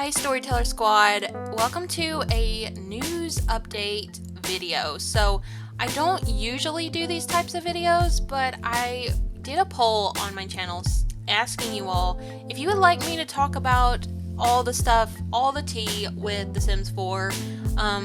Hey Storyteller Squad, welcome to a news update video. So I don't usually do these types of videos, but I did a poll on my channel asking you all if you would like me to talk about all the stuff, all the tea with The Sims 4,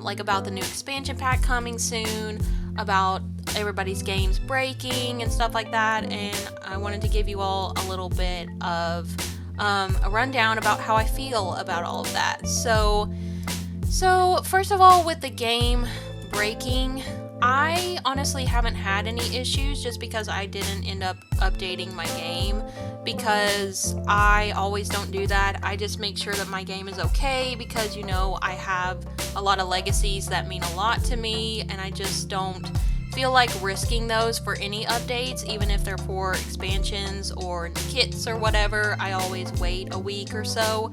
like about the new expansion pack coming soon, about everybody's games breaking and stuff like that, and I wanted to give you all a little bit of a rundown about how I feel about all of that. So first of all, with the game breaking, I honestly haven't had any issues just because I didn't end up updating my game, because I always don't do that. I just make sure that my game is okay because, you know, I have a lot of legacies that mean a lot to me, and I just don't feel like risking those for any updates, even if they're for expansions or kits or whatever. I always wait a week or so.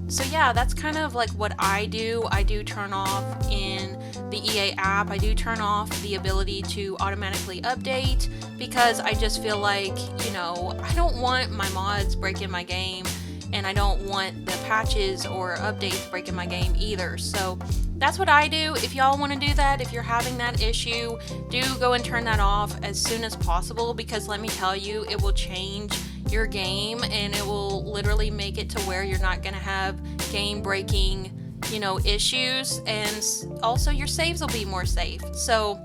So yeah, that's kind of like what I do. I do turn off in the EA app, I do turn off the ability to automatically update, because I just feel like, you know, I don't want my mods breaking my game, and I don't want the patches or updates breaking my game either. So that's what I do. If y'all want to do that, if you're having that issue, do go and turn that off as soon as possible, because let me tell you, it will change your game and it will literally make it to where you're not going to have game breaking, you know, issues, and also your saves will be more safe. So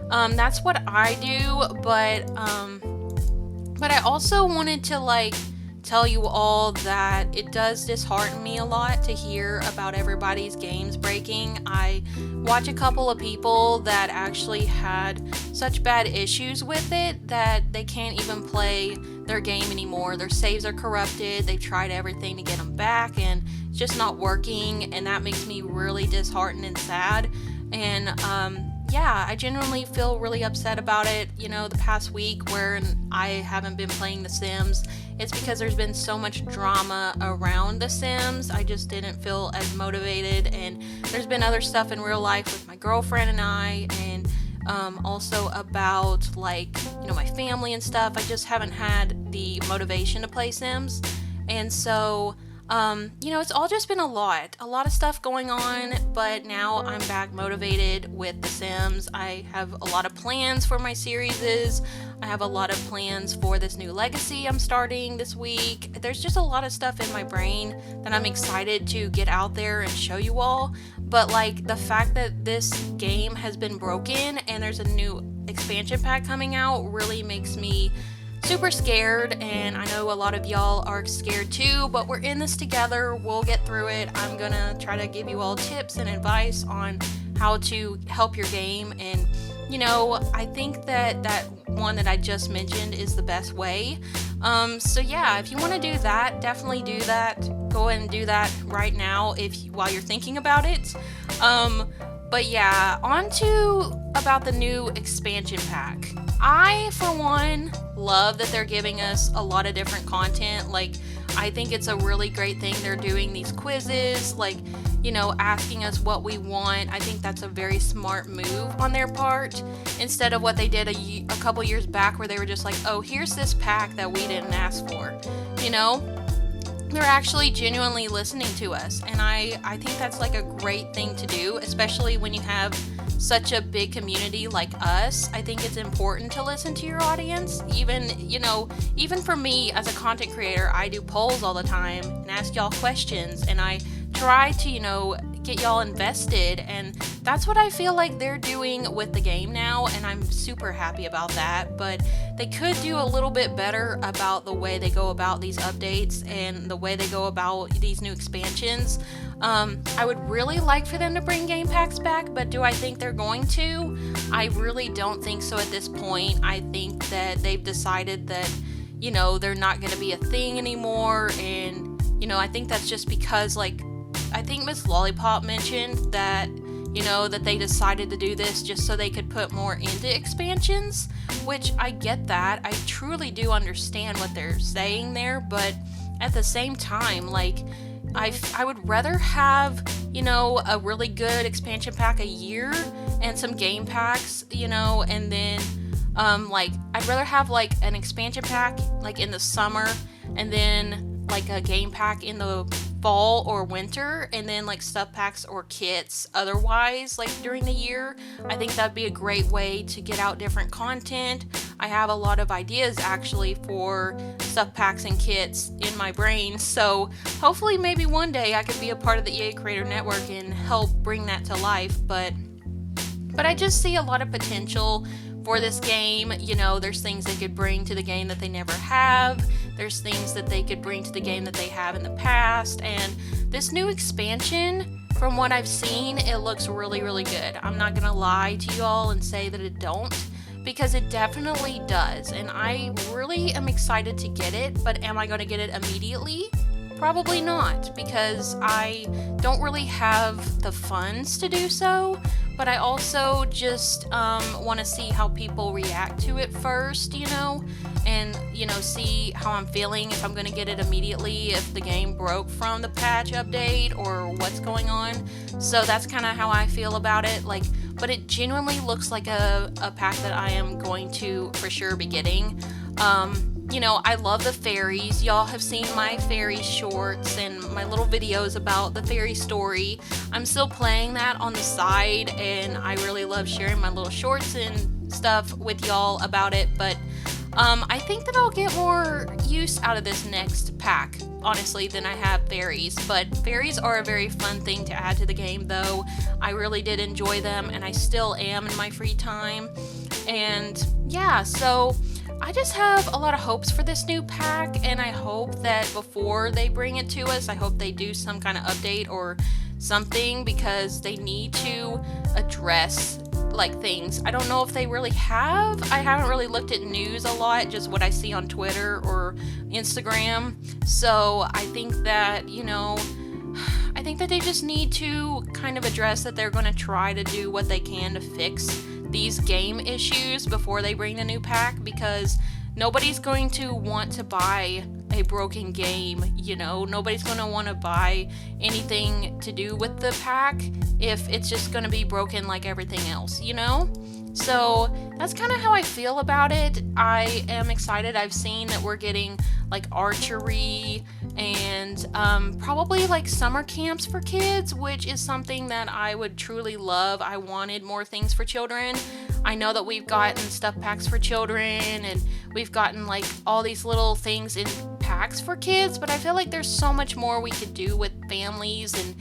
that's what I do, but I also wanted to tell you all that it does dishearten me a lot to hear about everybody's games breaking. I watch a couple of people that actually had such bad issues with it that they can't even play their game anymore. Their saves are corrupted, they've tried everything to get them back and it's just not working, and that makes me really disheartened and sad. And yeah, I genuinely feel really upset about it. You know, the past week where I haven't been playing The Sims, it's because there's been so much drama around The Sims. I just didn't feel as motivated, and there's been other stuff in real life with my girlfriend and I, and also about, like, you know, my family and stuff. I just haven't had the motivation to play Sims, and so you know, it's all just been a lot of stuff going on, but now I'm back motivated with The Sims. I have a lot of plans for my series. I have a lot of plans for this new legacy I'm starting this week. There's just a lot of stuff in my brain that I'm excited to get out there and show you all. But like, the fact that this game has been broken and there's a new expansion pack coming out really makes me super scared, and I know a lot of y'all are scared too, but we're in this together. We'll get through it. I'm gonna try to give you all tips and advice on how to help your game, and you know, I think that one that I just mentioned is the best way. So yeah, if you want to do that, definitely do that. Go ahead and do that right now while you're thinking about it. But yeah, on to about the new expansion pack. I, for one, love that they're giving us a lot of different content. Like, I think it's a really great thing they're doing these quizzes, like, you know, asking us what we want. I think that's a very smart move on their part, instead of what they did a couple years back where they were just like, oh, here's this pack that we didn't ask for, you know? They're actually genuinely listening to us, and I think that's like a great thing to do, especially when you have such a big community like us. I think it's important to listen to your audience. Even, you know, even for me as a content creator, I do polls all the time and ask y'all questions, and I try to, you know, get y'all invested, and that's what I feel like they're doing with the game now, and I'm super happy about that. But they could do a little bit better about the way they go about these updates and the way they go about these new expansions. I would really like for them to bring game packs back, but do I think they're going to? I really don't think so at this point. I think that they've decided that, you know, they're not going to be a thing anymore, and, you know, I think that's just because, like, I think Miss Lollipop mentioned that, you know, that they decided to do this just so they could put more into expansions, which I get that. I truly do understand what they're saying there, but at the same time, like, I would rather have, you know, a really good expansion pack a year and some game packs, you know, and then like, I'd rather have like an expansion pack like in the summer and then like a game pack in the fall or winter, and then like stuff packs or kits otherwise like during the year. I think that'd be a great way to get out different content. I have a lot of ideas actually for stuff packs and kits in my brain, so hopefully maybe one day I could be a part of the EA Creator Network and help bring that to life. But I just see a lot of potential for this game. You know, there's things they could bring to the game that they never have. There's things that they could bring to the game that they have in the past. And this new expansion, from what I've seen, it looks really, really good. I'm not gonna lie to you all and say that it don't, because it definitely does. And I really am excited to get it, but am I gonna get it immediately? Probably not, because I don't really have the funds to do so. But I also just want to see how people react to it first, you know, and, you know, see how I'm feeling, if I'm going to get it immediately, if the game broke from the patch update or what's going on. So that's kind of how I feel about it. Like, but it genuinely looks like a pack that I am going to for sure be getting. You know, I love the fairies. Y'all have seen my fairy shorts and my little videos about the fairy story. I'm still playing that on the side, and I really love sharing my little shorts and stuff with y'all about it. But I think that I'll get more use out of this next pack, honestly, than I have fairies. But fairies are a very fun thing to add to the game, though. I really did enjoy them, and I still am in my free time. And yeah, so I just have a lot of hopes for this new pack, and I hope that before they bring it to us, I hope they do some kind of update or something, because they need to address like things. I don't know if they really have. I haven't really looked at news a lot, just what I see on Twitter or Instagram. So I think that, you know, I think that they just need to kind of address that they're going to try to do what they can to fix these game issues before they bring the new pack, because nobody's going to want to buy a broken game, you know. Nobody's going to want to buy anything to do with the pack if it's just going to be broken like everything else, you know. So that's kind of how I feel about it. I am excited. I've seen that we're getting like archery and probably like summer camps for kids, which is something that I would truly love. I wanted more things for children. I know that we've gotten stuff packs for children, and we've gotten like all these little things in packs for kids, but I feel like there's so much more we could do with families and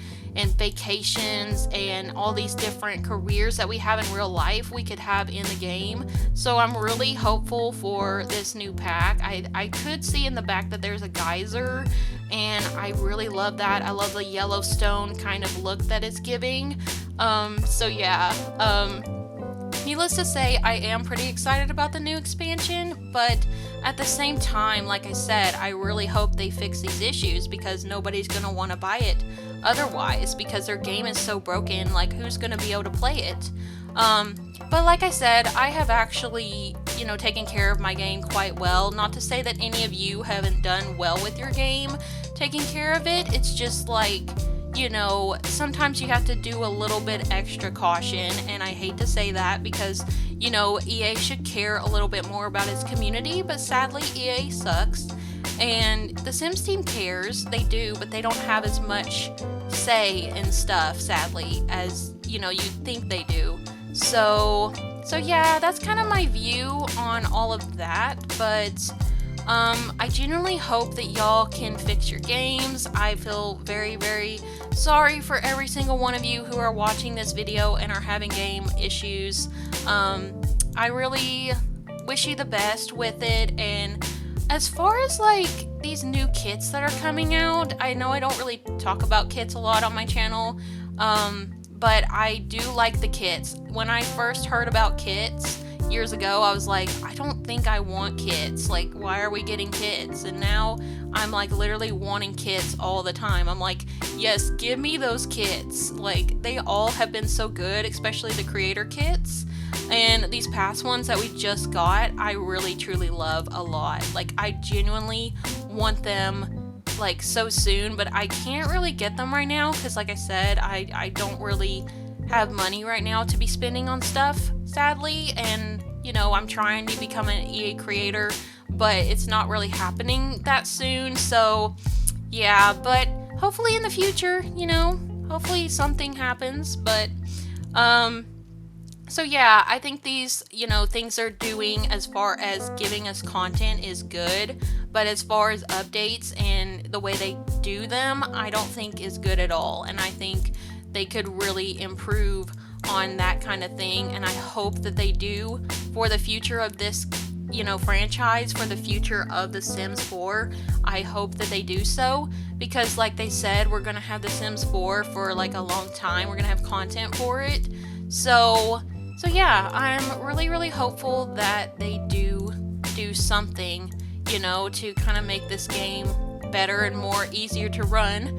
vacations and all these different careers that we have in real life we could have in the game. So I'm really hopeful for this new pack. I could see in the back that there's a geyser, and I really love that. I love the Yellowstone kind of look that it's giving. So yeah, needless to say, I am pretty excited about the new expansion, but at the same time, like I said, I really hope they fix these issues, because nobody's going to want to buy it otherwise, because their game is so broken. Like, who's going to be able to play it? But like I said, I have actually, you know, taken care of my game quite well. Not to say that any of you haven't done well with your game taking care of it. It's just like, you know, sometimes you have to do a little bit extra caution, and I hate to say that, because, you know, EA should care a little bit more about its community, but sadly EA sucks. And the Sims team cares, they do, but they don't have as much say in stuff, sadly, as, you know, you'd think they do. So yeah, that's kind of my view on all of that, but I genuinely hope that y'all can fix your games. I feel very, very sorry for every single one of you who are watching this video and are having game issues. I really wish you the best with it. And as far as like these new kits that are coming out, I know I don't really talk about kits a lot on my channel, but I do like the kits. When I first heard about kits years ago, I was like, I don't think I want kits. Like, why are we getting kits? And now I'm like literally wanting kits all the time. I'm like, yes, give me those kits. Like, they all have been so good, especially the creator kits. And these past ones that we just got, I really truly love a lot. Like, I genuinely want them like so soon, but I can't really get them right now because, like I said, I don't really have money right now to be spending on stuff, sadly. And, you know, I'm trying to become an EA creator, but it's not really happening that soon. So yeah, but hopefully in the future, hopefully something happens. But so yeah, I think these, things they're doing as far as giving us content is good, but as far as updates and the way they do them, I don't think is good at all. And I think they could really improve on that kind of thing, and I hope that they do for the future of this, franchise, for the future of The Sims 4. I hope that they do so, because like they said, we're going to have The Sims 4 for like a long time. We're going to have content for it. So yeah, I'm really, really hopeful that they do something, to kind of make this game better and more easier to run.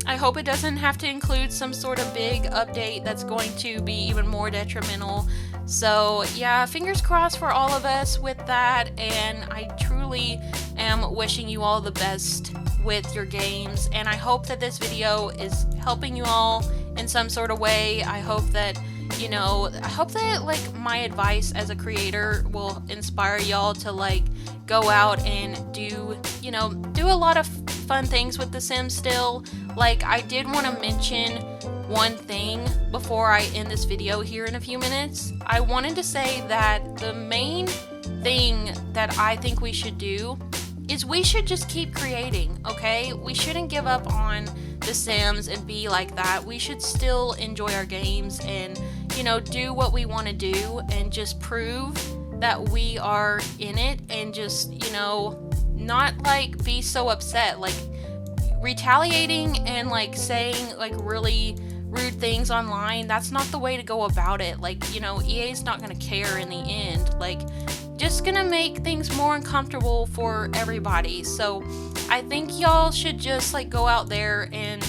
I hope it doesn't have to include some sort of big update that's going to be even more detrimental. So yeah, fingers crossed for all of us with that, and I truly am wishing you all the best with your games, and I hope that this video is helping you all in some sort of way. I hope that like my advice as a creator will inspire y'all to like go out and do a lot of fun things with The Sims still. Like, I did want to mention one thing before I end this video here in a few minutes. I wanted to say that the main thing that I think we should do is we should just keep creating, okay? We shouldn't give up on The Sims and be like that. We should still enjoy our games and, do what we want to do and just prove that we are in it, and just, not like be so upset. Like, retaliating and like saying like really rude things online, that's not the way to go about it. Like, EA's not gonna care in the end. Like, just gonna make things more uncomfortable for everybody. So I think y'all should just like go out there and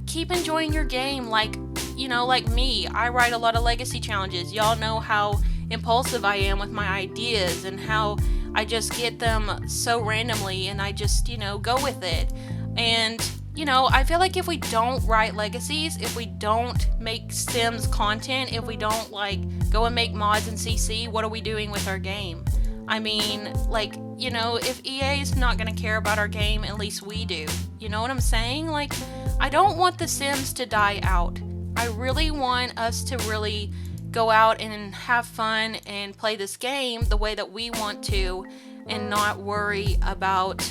keep enjoying your game. Like, like me, I write a lot of legacy challenges. Y'all know how impulsive I am with my ideas and how I just get them so randomly and I just go with it. And I feel like if we don't write legacies, if we don't make Sims content, if we don't like go and make mods in CC, what are we doing with our game? I mean, like, if EA is not going to care about our game, at least we do. You know what I'm saying? Like, I don't want The Sims to die out. I really want us to really go out and have fun and play this game the way that we want to, and not worry about,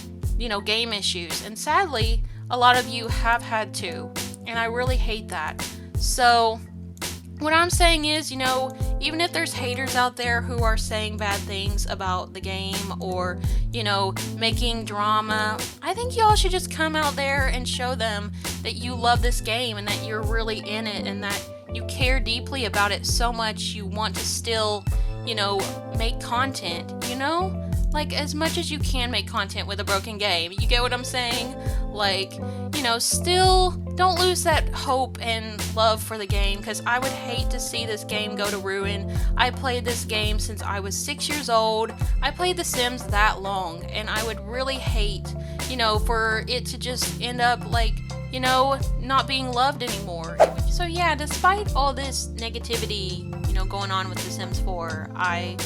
game issues. And sadly, a lot of you have had to, and I really hate that. So what I'm saying is, even if there's haters out there who are saying bad things about the game or, making drama, I think y'all should just come out there and show them that you love this game and that you're really in it and that you care deeply about it so much you want to still, make content, Like, as much as you can make content with a broken game. You get what I'm saying? Like, still don't lose that hope and love for the game, because I would hate to see this game go to ruin. I played this game since I was 6 years old. I played The Sims that long, and I would really hate, for it to just end up like, not being loved anymore. So yeah, despite all this negativity, going on with The Sims 4, I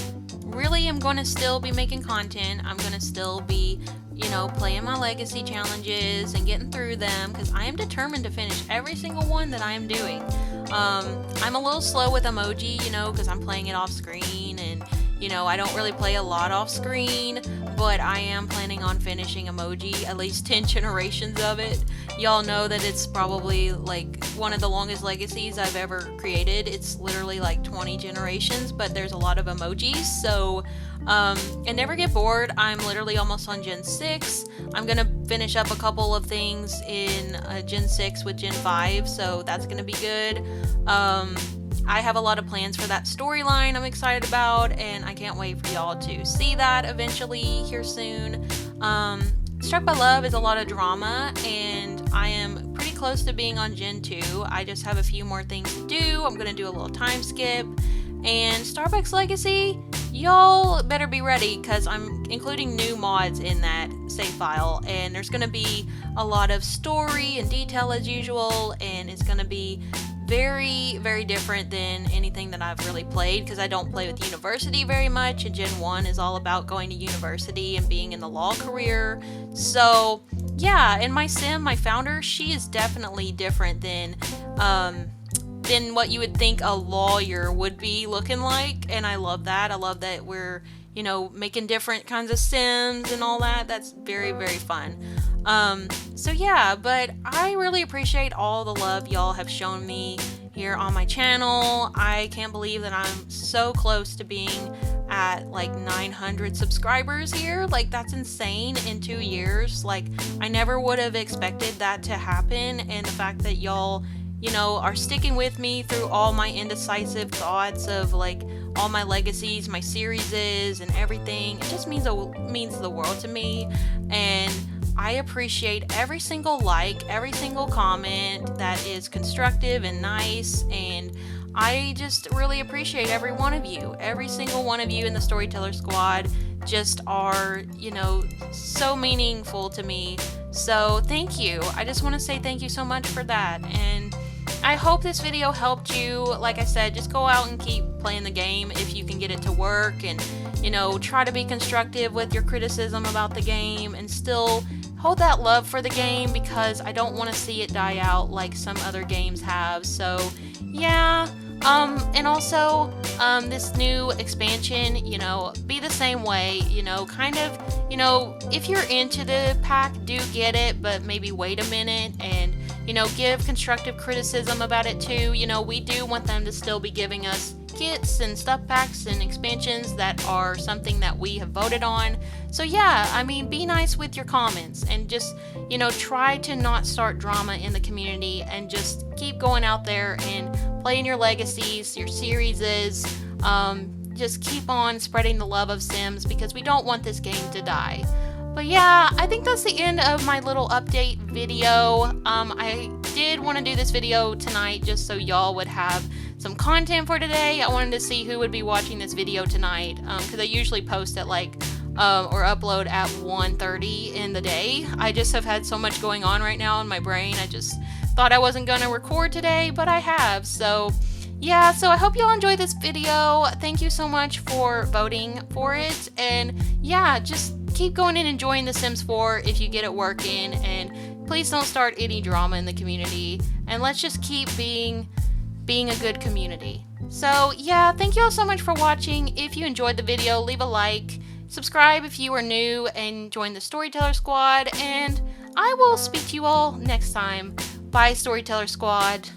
really am going to still be making content. I'm going to still be, playing my legacy challenges and getting through them, because I am determined to finish every single one that I am doing. I'm a little slow with emoji, because I'm playing it off screen, and I don't really play a lot off screen, but I am planning on finishing emoji, at least 10 generations of it. Y'all know that it's probably like one of the longest legacies I've ever created. It's literally like 20 generations, but there's a lot of emojis, so and never get bored. I'm literally almost on Gen 6. I'm gonna finish up a couple of things in Gen 6 with Gen 5, so that's gonna be good. I have a lot of plans for that storyline I'm excited about, and I can't wait for y'all to see that eventually here soon. Struck by Love is a lot of drama, and I am pretty close to being on Gen 2. I just have a few more things to do. I'm gonna do a little time skip. And Starbucks Legacy, y'all better be ready, because I'm including new mods in that save file, and there's gonna be a lot of story and detail as usual, and it's gonna be very, very different than anything that I've really played, because I don't play with university very much, and Gen 1 is all about going to university and being in the law career. So yeah, and my sim, my founder, she is definitely different than what you would think a lawyer would be looking like, and I love that. I love that we're, making different kinds of sims and all that. That's very, very fun. So yeah, but I really appreciate all the love y'all have shown me here on my channel. I can't believe that I'm so close to being at like 900 subscribers here. Like, that's insane in 2 years. Like, I never would have expected that to happen, and the fact that y'all are sticking with me through all my indecisive thoughts of like all my legacies, my series and everything. It just means the world to me, and I appreciate every single like, every single comment that is constructive and nice, and I just really appreciate every one of you. Every single one of you in the Storyteller Squad just are, so meaningful to me. So thank you. I just want to say thank you so much for that, and I hope this video helped you. Like I said, just go out and keep playing the game if you can get it to work, and try to be constructive with your criticism about the game, and still hold that love for the game, because I don't want to see it die out like some other games have. So yeah, and also this new expansion, be the same way, kind of, if you're into the pack, do get it, but maybe wait a minute and give constructive criticism about it too. We do want them to still be giving us kits and stuff packs and expansions that are something that we have voted on. So yeah, I mean, be nice with your comments, and just, try to not start drama in the community, and just keep going out there and playing your legacies, your series just keep on spreading the love of Sims, because we don't want this game to die. But yeah, I think that's the end of my little update video. I did want to do this video tonight just so y'all would have some content for today. I wanted to see who would be watching this video tonight, because I usually post at like or upload at 1:30 in the day. I just have had so much going on right now in my brain. I just thought I wasn't gonna record today, but I have. So yeah, so I hope y'all enjoyed this video. Thank you so much for voting for it, and yeah, just keep going and enjoying The Sims 4 if you get it working, and please don't start any drama in the community, and let's just keep being a good community. So yeah, thank you all so much for watching. If you enjoyed the video, leave a like, subscribe if you are new, and join the Storyteller Squad, and I will speak to you all next time. Bye, Storyteller Squad.